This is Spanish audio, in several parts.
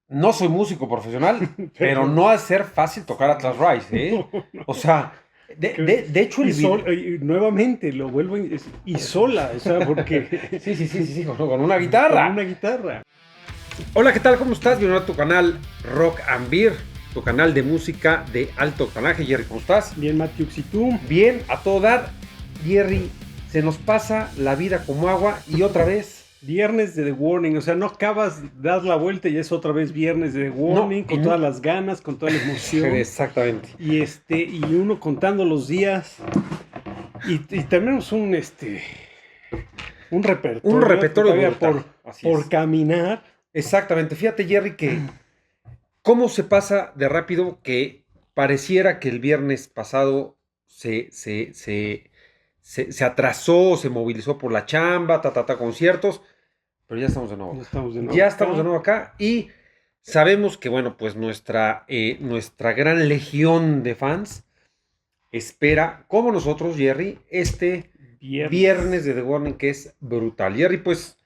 no soy músico profesional, pero no ha de ser fácil tocar Atlas Rise, ¿eh? O sea, de hecho el video... Y nuevamente lo vuelvo y sola, o sea, porque Sí, con una guitarra. con una guitarra. Hola, ¿qué tal? ¿Cómo estás? Bienvenido a tu canal Rock and Beer, tu canal de música de alto octanaje. Jerry, ¿cómo estás? Bien, Matthew, ¿y tú? Bien, a todo dar. Jerry, se nos pasa la vida como agua y otra vez... Viernes de The Warning, o sea, no acabas de dar la vuelta y es otra vez viernes de The Warning, No, con todas las ganas, con toda la emoción. Exactamente. Y uno contando los días. Y tenemos un repertorio. Un repertorio todavía brutal. por caminar. Exactamente. Fíjate, Jerry, que cómo se pasa de rápido que pareciera que el viernes pasado se atrasó, se movilizó por la chamba, conciertos, pero ya estamos de nuevo. Ya estamos de nuevo acá y sabemos que, bueno, pues nuestra gran legión de fans espera, como nosotros, Jerry, este viernes de The Warning, que es brutal. Jerry, pues,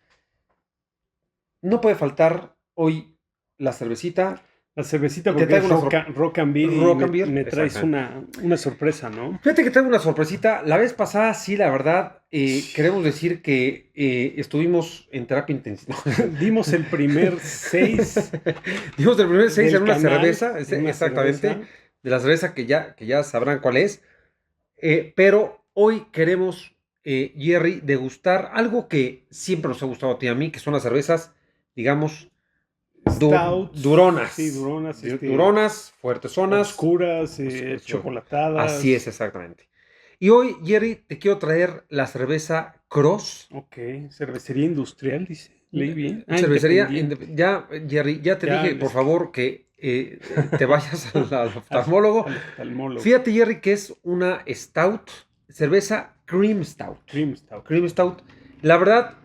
no puede faltar hoy la cervecita. La cervecita, porque es rock and beer, me traes una sorpresa, ¿no? Fíjate que traigo una sorpresita. La vez pasada, sí, la verdad, queremos decir que estuvimos en terapia intensiva. Dimos el primer 6. Dimos el primer 6 en una canal, cerveza, exactamente, de la cerveza que ya sabrán cuál es. Pero hoy queremos, Jerry, degustar algo que siempre nos ha gustado a ti y a mí, que son las cervezas, digamos, duronas. Sí, duronas. Duronas, fuertezonas. Oscuras, chocolatadas. Así es, exactamente. Y hoy, Jerry, te quiero traer la cerveza Cross. Ok, cervecería industrial, dice. Leí bien. Cervecería, Jerry, ya te dije, por favor, que te vayas al oftalmólogo. Fíjate, Jerry, que es una Stout, cerveza Cream Stout. Cream Stout. La verdad,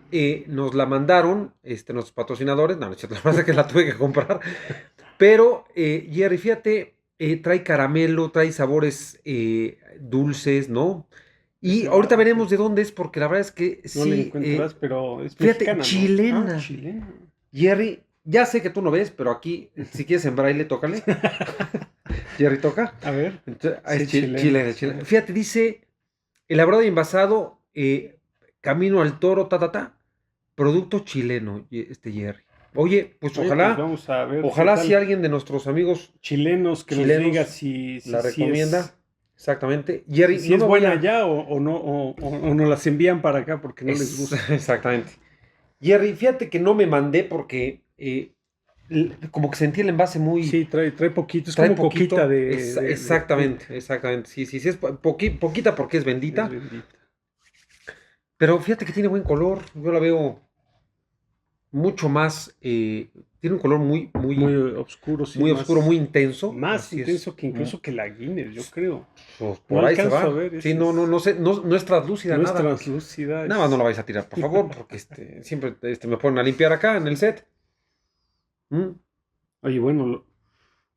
nos la mandaron nuestros patrocinadores. No, la verdad es que la tuve que comprar. Pero, Jerry, fíjate, trae caramelo, trae sabores jerry, ¿no? Y ahorita veremos de dónde es, porque la verdad es que sí. No la encuentras, pero es fíjate, mexicana, chilena. ¿no? Chilena. Jerry, ya sé que tú no ves, pero aquí, si quieres en braille, tócale. Jerry, toca. A ver. Entonces, es chilena. Fíjate, dice, elaborado y envasado, Camino al Toro, producto chileno, Jerry. Oye, pues ojalá, pues vamos a ver ojalá si alguien de nuestros amigos chilenos que nos diga si la recomienda. Si exactamente. Jerry, si es buena allá o no, o nos las envían para acá porque no les gusta. Exactamente. Jerry, fíjate que no me mandé porque como que sentí el envase muy... Sí, trae poquito, es como poquita de... Exactamente. Sí, es poquita porque es bendita. Pero fíjate que tiene buen color, yo la veo mucho más, tiene un color muy oscuro, sí, muy oscuro, muy intenso. Más intenso que incluso que la Guinness, yo creo. Pues por ahí se va. Sí, no sé, no es translúcida, nada. No es translúcida. Nada más no la vais a tirar, por favor, porque siempre me ponen a limpiar acá en el set. Oye, bueno,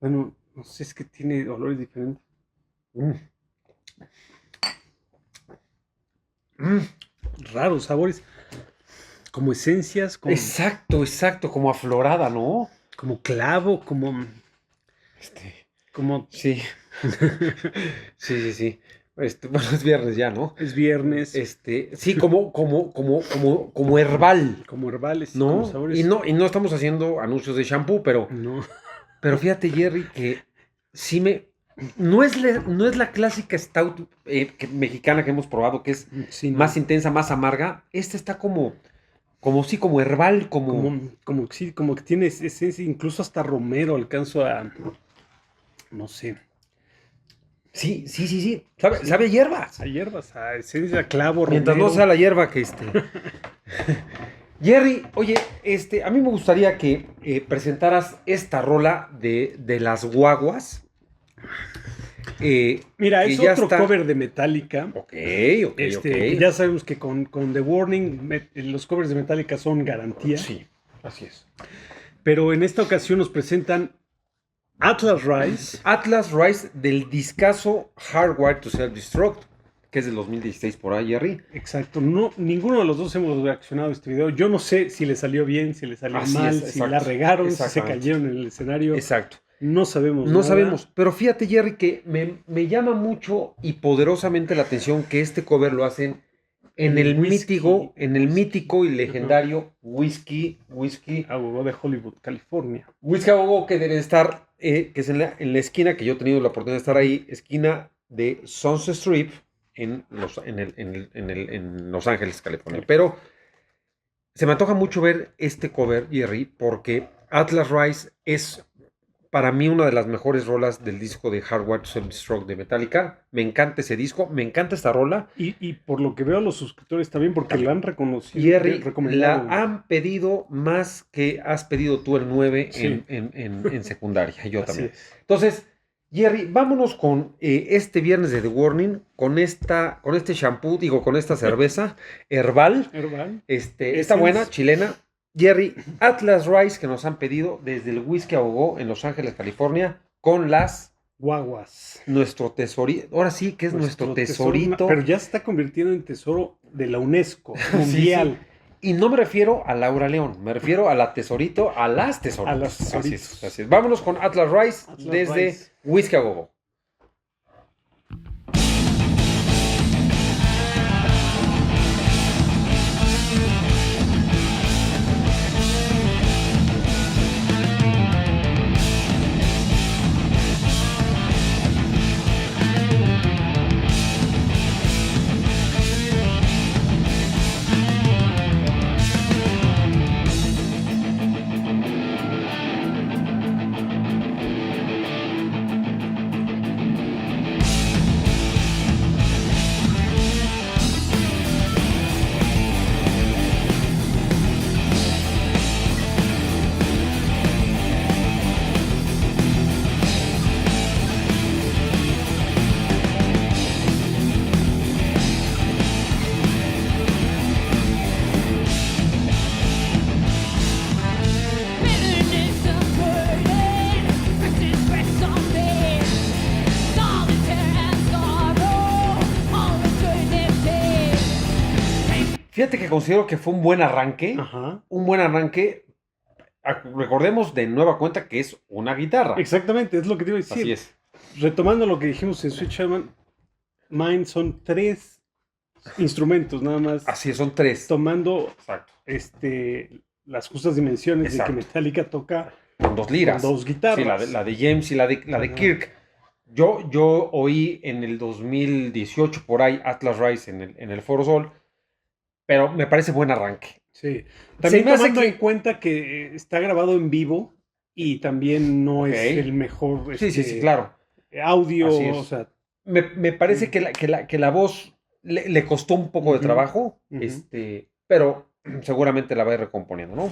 no sé, es que tiene olores diferentes. Raros sabores. Como esencias. Exacto, como aflorada, ¿no? Como clavo, como... Sí. Sí. Bueno, es viernes ya, ¿no? Es viernes. Sí, como herbal. Como herbales, ¿no? como sabores. Y no estamos haciendo anuncios de shampoo, pero... No. Pero fíjate, Jerry, que sí no es la clásica stout mexicana que hemos probado, que es más intensa, más amarga. Esta está como herbal, como que tiene esencia, incluso hasta romero alcanzo a... No sé. Sí. Sabe a hierbas. A hierbas, a esencia, clavo, romero. Mientras no sea la hierba que Jerry, oye, a mí me gustaría que presentaras esta rola de las guaguas. Mira, es otro cover de Metallica. Ok. Ya sabemos que con The Warning los covers de Metallica son garantía. Sí, así es. Pero en esta ocasión nos presentan Atlas Rise. Atlas Rise del discazo Hardwired to Self-Destruct. que es del 2016 por ahí, Jerry. Exacto. No, ninguno de los dos hemos reaccionado a este video. Yo no sé si le salió bien, si le salió mal, si la regaron, si se cayeron en el escenario. Exacto. No sabemos. No sabemos. Pero fíjate, Jerry, que me llama mucho y poderosamente la atención que este cover lo hacen en el mítico y legendario Whisky a Go-Go de Hollywood, California. Whisky a Go-Go, que debe estar, que es en la esquina, que yo he tenido la oportunidad de estar ahí, esquina de Sunset Strip en Los Ángeles, California. Pero se me antoja mucho ver este cover, Jerry, porque Atlas Rise es para mí una de las mejores rolas del disco de Hard Wired to Self-Destruct de Metallica. Me encanta ese disco, me encanta esta rola. Y por lo que veo a los suscriptores también, porque la han reconocido. Jerry, la han pedido más que has pedido tú el 9 en secundaria, yo también. Entonces, Jerry, vámonos con este viernes de The Warning, con este shampoo, con esta cerveza Herbal. Está buena, chilena. Jerry, Atlas Rise, que nos han pedido desde el Whisky a Go-Go en Los Ángeles, California, con las guaguas. Nuestro tesorito. Ahora sí que es nuestro tesorito. Pero ya se está convirtiendo en tesoro de la UNESCO mundial. Sí. Y no me refiero a Laura León, me refiero a la tesorito, a las tesoritos. A las tesoritos. Así es. Vámonos con Atlas Rise desde Whisky a Go-Go. Fíjate que considero que fue un buen arranque. Ajá. Un buen arranque. Recordemos de nueva cuenta que es una guitarra. Exactamente, es lo que te iba a decir. Así es. Retomando lo que dijimos en Sweet Child Mine, son 3 instrumentos nada más. Así es, son 3. Tomando las justas dimensiones. Exacto. De que Metallica toca con 2 liras. Con 2 guitarras. Sí, la de James y la de Kirk. Yo oí en el 2018 por ahí Atlas Rise en el Foro Sol. Pero me parece buen arranque. Sí. También tomando en cuenta que está grabado en vivo y también no es el mejor sí, claro. Audio. O sea, me parece que la voz le costó un poco de trabajo, pero seguramente la va a ir recomponiendo, ¿no?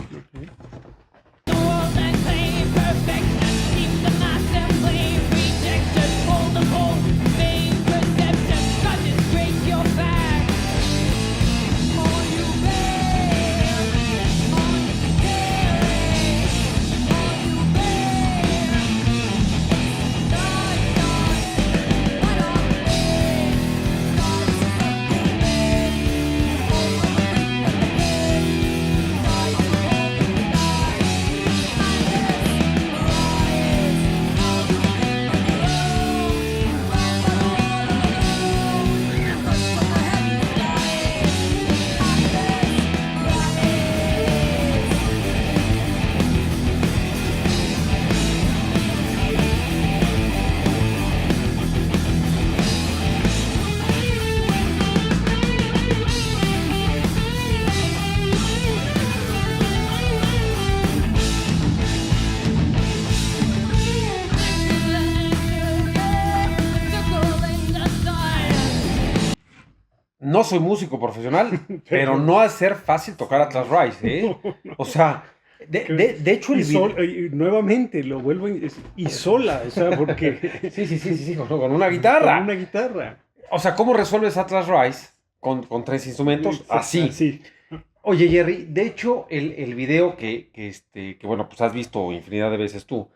No soy músico profesional, pero no ha de ser fácil tocar Atlas Rise, ¿eh? O sea, de hecho el video... Nuevamente, lo vuelvo y sola, o sea, porque... Sí, con una guitarra. Con una guitarra. O sea, ¿cómo resuelves Atlas Rise con 3 instrumentos? Así. Oye, Jerry, de hecho, el video que bueno, pues has visto infinidad de veces tú,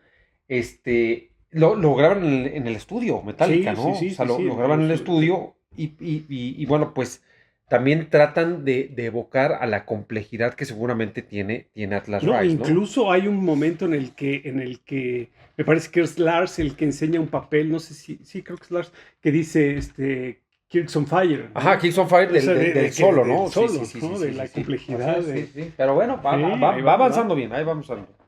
lo graban en el estudio Metallica, ¿no? O sea, lo graban en el estudio Y bueno, pues también tratan de evocar a la complejidad que seguramente tiene Atlas Rise, ¿no? Incluso hay un momento en el que me parece que es Lars el que enseña un papel, no sé si, sí, creo que es Lars, que dice, Kirk's on Fire, ¿no? Ajá, Kirk's on Fire del solo, ¿no? Del solo, ¿no? De la complejidad. Sí. Pero bueno, va avanzando bien, ahí vamos a ver.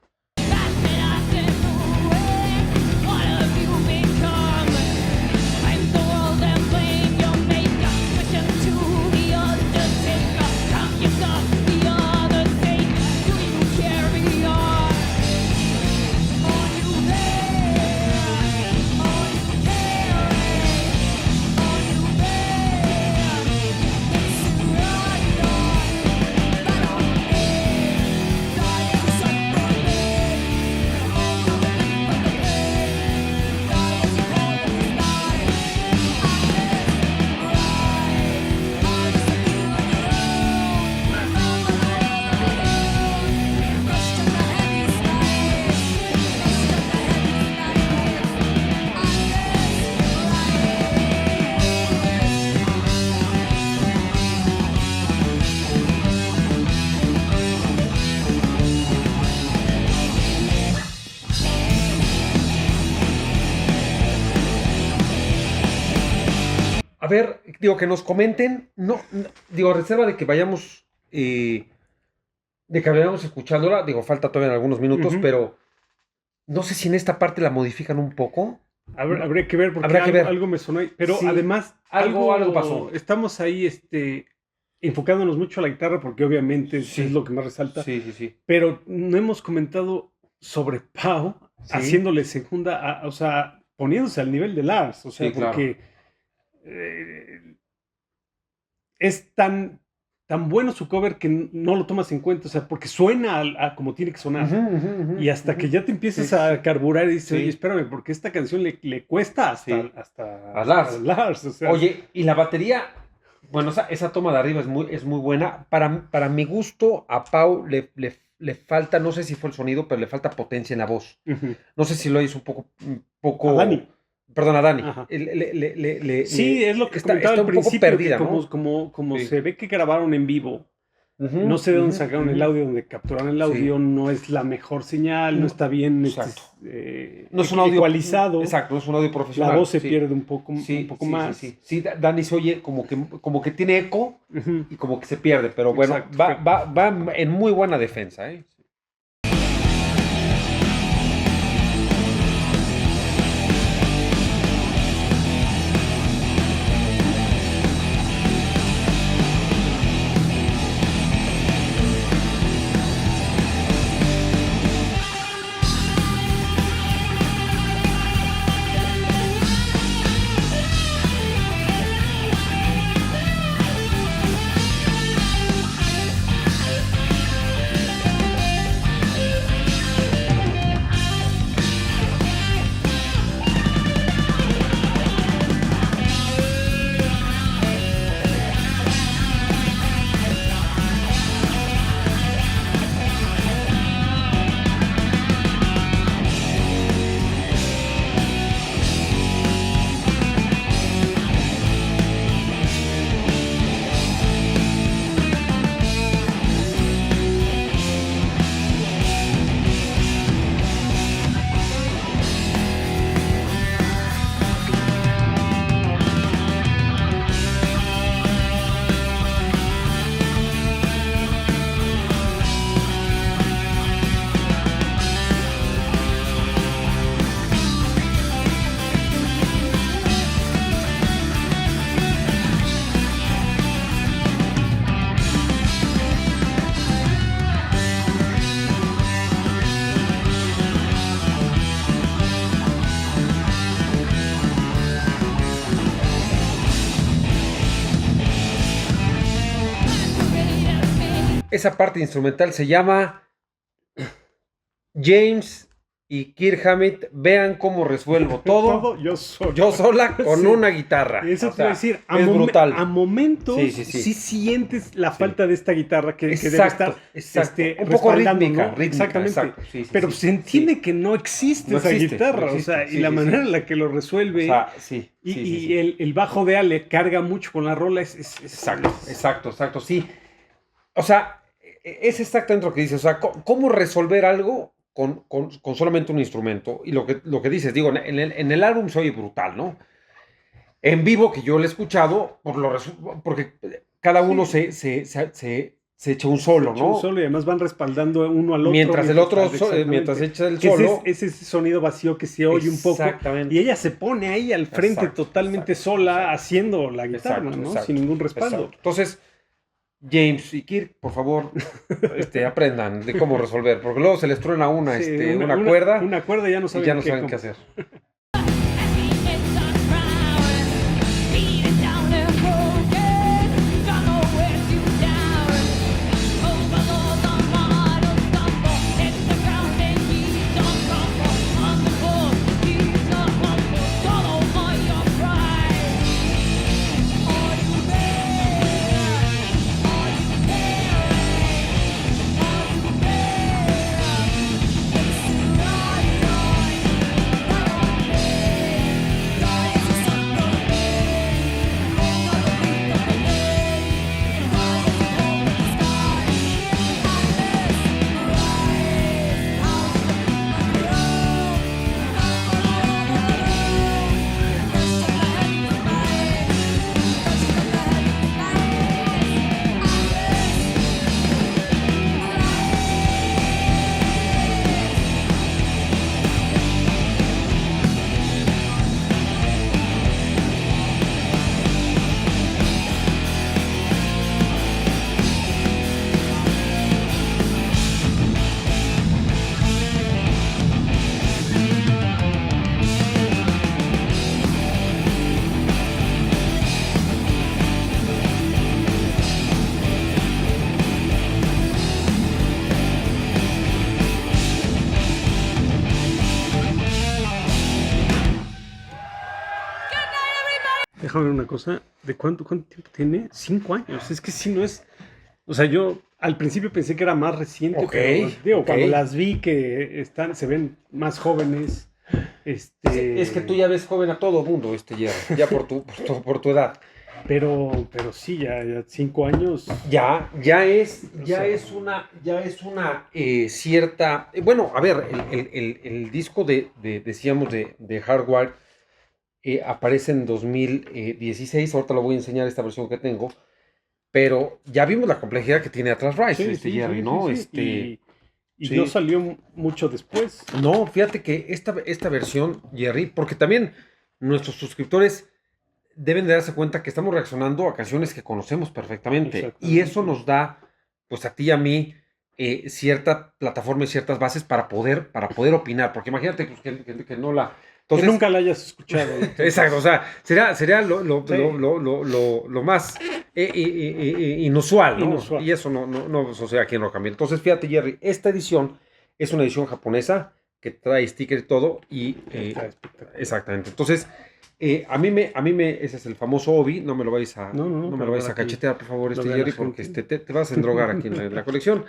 A ver, digo, que nos comenten, digo, reserva de que vayamos escuchándola, digo, falta todavía algunos minutos, pero no sé si en esta parte la modifican un poco. Habría que ver, porque algo me sonó ahí, pero sí, además algo pasó. Estamos ahí, enfocándonos mucho a la guitarra, porque obviamente es lo que más resalta. Sí. Pero no hemos comentado sobre Pau, haciéndole segunda, o sea, poniéndose al nivel de Lars, o sea, porque es tan bueno su cover que no lo tomas en cuenta, o sea, porque suena como tiene que sonar. Y hasta que ya te empiezas a carburar y dices, oye, espérame, porque esta canción le cuesta hasta a Lars. O sea. Oye, y la batería, bueno, esa toma de arriba es muy buena. Para mi gusto, a Pau le falta, no sé si fue el sonido, pero le falta potencia en la voz. No sé si lo hizo un poco... A Dani. Perdón, a Dani. Sí, es lo que comentaba al principio, perdida, ¿no? Como se ve que grabaron en vivo, no sé de dónde sacaron el audio, donde capturaron el audio, no es la mejor señal, no está bien no es un audio ecualizado. Exacto, no es un audio profesional. La voz se pierde un poco más. Sí, Dani se oye como que tiene eco y como que se pierde, pero bueno, va en muy buena defensa, ¿eh? Esa parte instrumental se llama James y Kirk Hammett, vean cómo resuelvo todo. Yo sola con una guitarra. Eso te iba a decir. Es brutal. A momentos sí sientes la falta de esta guitarra que debe estar un poco rítmica, ¿no? Exactamente. Pero se entiende que no existe esa guitarra. O sea, y la manera en la que lo resuelve. Y el bajo de Ale carga mucho con la rola. Exacto, sí. O sea, es exactamente lo que dices. O sea, ¿cómo resolver algo con solamente un instrumento? Y lo que dices, digo, en el álbum se oye brutal, ¿no? En vivo, que yo lo he escuchado, porque cada uno se echa un solo, ¿no? Un solo y además van respaldando uno al otro. Mientras el otro, mientras echa el solo. Ese sonido vacío que se oye un poco. Y ella se pone ahí al frente totalmente sola haciendo la guitarra, ¿no? Sin ningún respaldo. Entonces, James y Kirk, por favor, aprendan de cómo resolver, porque luego se les truena una cuerda. Una cuerda y ya no saben qué hacer. Déjame ver una cosa. ¿De cuánto tiempo tiene? 5 años. Es que sí no es... O sea, yo al principio pensé que era más reciente. Pero, digo, cuando las vi que se ven más jóvenes. Es que tú ya ves joven a todo mundo, ya por tu edad. Pero sí, ya 5 años. Ya es una cierta. Bueno, a ver, el disco decíamos de Hardwired aparece en 2016. Ahorita lo voy a enseñar esta versión que tengo. Pero ya vimos la complejidad que tiene Atlas Rise, Jerry, ¿no? Y no salió mucho después. No, fíjate que esta versión, Jerry, porque también nuestros suscriptores deben de darse cuenta que estamos reaccionando a canciones que conocemos perfectamente. Y eso nos da, pues a ti y a mí, cierta plataforma y ciertas bases para poder opinar. Porque imagínate pues, que no la... Entonces, que nunca la hayas escuchado. Exacto, o sea, sería lo más inusual, ¿no? Y eso no sucede aquí en Rock and Roll. Entonces, fíjate, Jerry, esta edición es una edición japonesa que trae sticker y todo. Exactamente. Entonces, a mí ese es el famoso Obi. No me lo vais a, no me lo vais a cachetear, por favor, Jerry, porque te vas a endrogar aquí en la colección.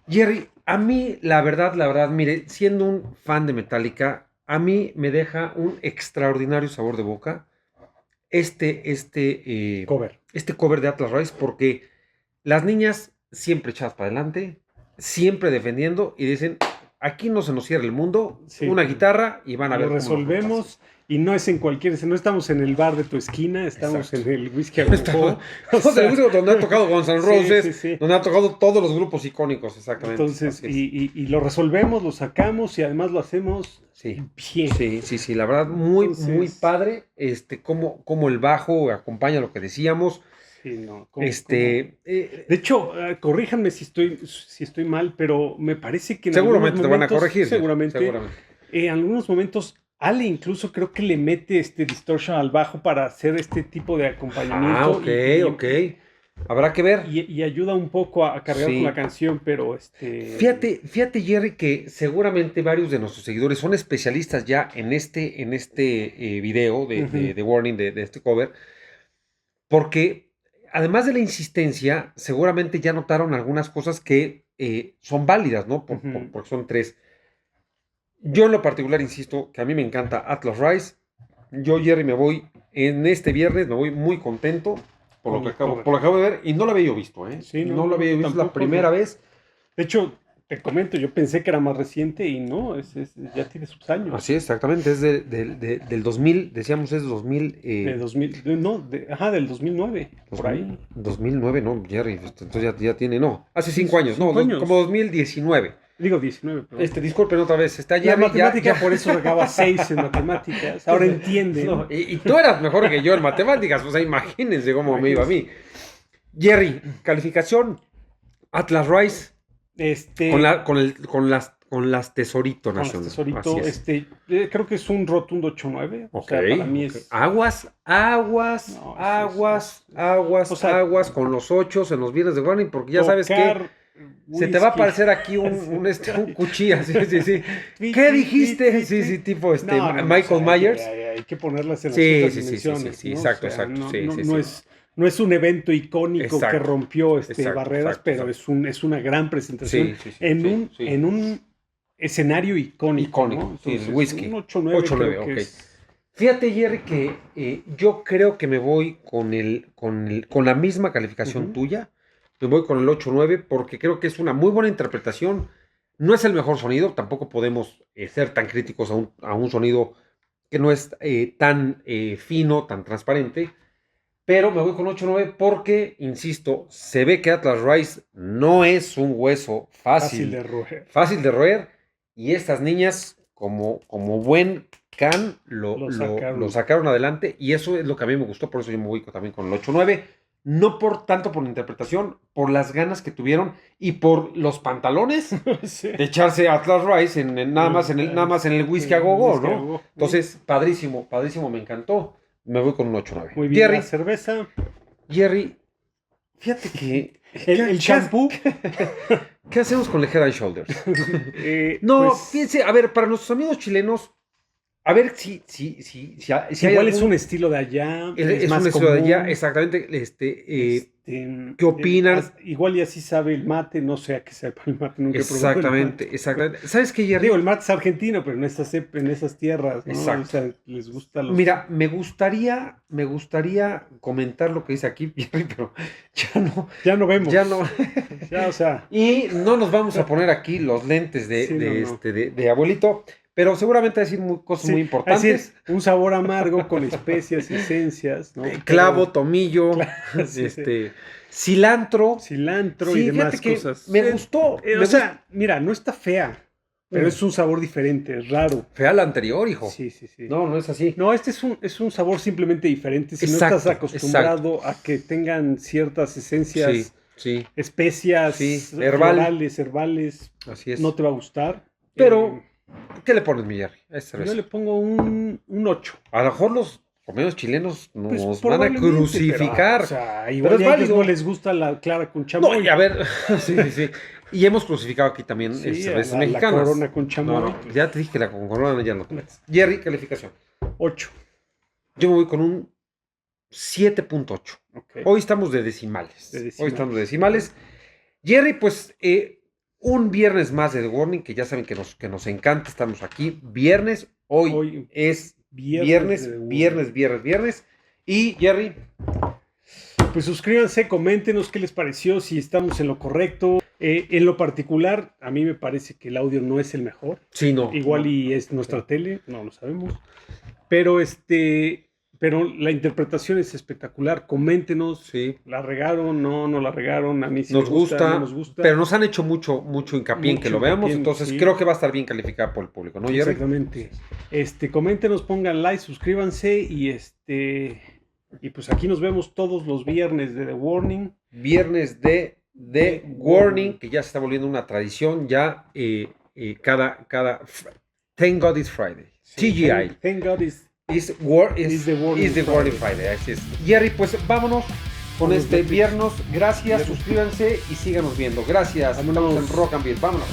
Jerry, a mí, la verdad, mire, siendo un fan de Metallica, a mí me deja un extraordinario sabor de boca cover de Atlas Rise, porque las niñas siempre echadas para adelante, siempre defendiendo y dicen, aquí no se nos cierra el mundo, una guitarra y van a ver cómo resolvemos. Y no es en cualquier... No estamos en el bar de tu esquina, estamos en el Whisky a Go. Estamos en el Whisky donde han tocado Guns N' Roses, donde han tocado todos los grupos icónicos, exactamente. Entonces, y lo resolvemos, lo sacamos y además lo hacemos bien. Sí, la verdad, muy padre. Como el bajo acompaña lo que decíamos. De hecho, corríjanme si estoy mal, pero me parece que en seguramente algunos momentos, te van a corregir. Seguramente. En algunos momentos... Ale incluso creo que le mete distortion al bajo para hacer este tipo de acompañamiento. Ok. Habrá que ver. Y ayuda un poco a cargar con la canción, pero Fíjate, Jerry, que seguramente varios de nuestros seguidores son especialistas ya en este video de Warning, de este cover, porque además de la insistencia, seguramente ya notaron algunas cosas que son válidas, ¿no? Porque son 3. Yo en lo particular insisto que a mí me encanta Atlas Rise. Yo, Jerry, me voy en este viernes, me voy muy contento por lo que acabo de ver, y no lo había yo visto, ¿eh? Sí, no lo había visto la primera vez. De hecho, te comento, yo pensé que era más reciente y no, ya tiene sus años. Así es, exactamente, es del 2000, decíamos, es 2000. De 2000, del 2009, por ahí. 2009, no, Jerry, entonces ya tiene, hace 5 años, como 2019. Digo 19, pero... disculpen otra vez, está Jerry. La matemática, por eso sacaba 6 en matemáticas, ahora entiende. No, y tú eras mejor que yo en matemáticas, o sea, imagínense cómo me iba a mí. Jerry, calificación, Atlas Rise, con las Tesorito Nacional. Tesorito, creo que es un rotundo 8-9. O sea, para mí es... Aguas con los 8 en los viernes de Warning, porque ya sabes que se te va a aparecer aquí un cuchillo, sí. ¿Qué dijiste? Sí, tipo Michael Myers. Hay que ponerlas en las dimensiones. Sí, exacto. No es un evento icónico que rompió barreras, pero es una gran presentación en un escenario icónico. ¿no? Entonces, el whisky. Un 8-9, ok. Fíjate, Jerry, que yo creo que me voy con la misma calificación tuya. Me voy con el 8-9 porque creo que es una muy buena interpretación. No es el mejor sonido, tampoco podemos ser tan críticos a un sonido que no es tan fino, tan transparente. Pero me voy con 8-9 porque, insisto, se ve que Atlas Rise no es un hueso fácil de roer. Y estas niñas, como buen can, lo sacaron adelante. Y eso es lo que a mí me gustó, por eso yo me voy también con el 8-9. No tanto por la interpretación, por las ganas que tuvieron y por los pantalones de echarse Atlas Rise nada más en el whisky a gogo, ¿no? Entonces, padrísimo, me encantó. Me voy con un 8-9. Muy bien, Jerry, la cerveza. Jerry, fíjate que... ¿El shampoo? ¿Qué hacemos con el Head and Shoulders? Fíjense, a ver, para nuestros amigos chilenos, a ver si igual es un estilo de allá. Es un estilo de allá, exactamente. ¿Qué opinan? Igual y así sabe el mate, no sé a qué sepa el mate, nunca exactamente. ¿Sabes qué, Jerry? Digo, el mate es argentino, pero en esas tierras, ¿no? Exacto. O sea, les gusta los... Mira, me gustaría comentar lo que dice aquí, Jerry, pero ya no vemos. Ya no. Ya, o sea. Y no nos vamos a poner aquí los lentes de abuelito. Pero seguramente decir cosas muy importantes. Es decir, un sabor amargo con especias y esencias, ¿no? Clavo, tomillo, cilantro. Cilantro y demás cosas. Me gustó. Mira, no está fea, pero es un sabor diferente, es raro. Fea la anterior, hijo. Sí. No es así. No, este es un sabor simplemente diferente. Si no estás acostumbrado a que tengan ciertas esencias, especias, herbales, así es. No te va a gustar. Pero... ¿qué le pones, mi Jerry? Yo le pongo un 8. A lo mejor los comedios chilenos nos van a crucificar. Pero igual a ellos no les gusta la clara con chamoy. No, a ver, sí. Y hemos crucificado aquí también cervezas mexicanas. La Corona con chamoy. No, ya te dije que la con Corona ya no te metes. Jerry, calificación. 8. Yo me voy con un 7.8. Okay. Hoy estamos de decimales. Jerry, pues... un viernes más de The Warning, que ya saben que nos encanta, estamos aquí. Viernes, hoy es viernes. Y Jerry, pues suscríbanse, coméntenos qué les pareció, si estamos en lo correcto. En lo particular, a mí me parece que el audio no es el mejor. Sí, no. Igual y es nuestra tele, no lo sabemos. Pero la interpretación es espectacular. Coméntenos, ¿la regaron? No la regaron. A mí sí nos gusta. Pero nos han hecho mucho hincapié en que lo veamos. Entonces creo que va a estar bien calificada por el público, ¿no, Jerry? Exactamente. Coméntenos, pongan like, suscríbanse y pues aquí nos vemos todos los viernes de The Warning. Viernes de The Warning, que ya se está volviendo una tradición. Ya cada Thank God It's Friday. Sí, TGI. Thank God It's the Warning Friday, así es. Jerry, pues vámonos. con este viernes. Gracias, suscríbanse y síganos viendo. Gracias. Estamos en Rock and Beer. Vámonos.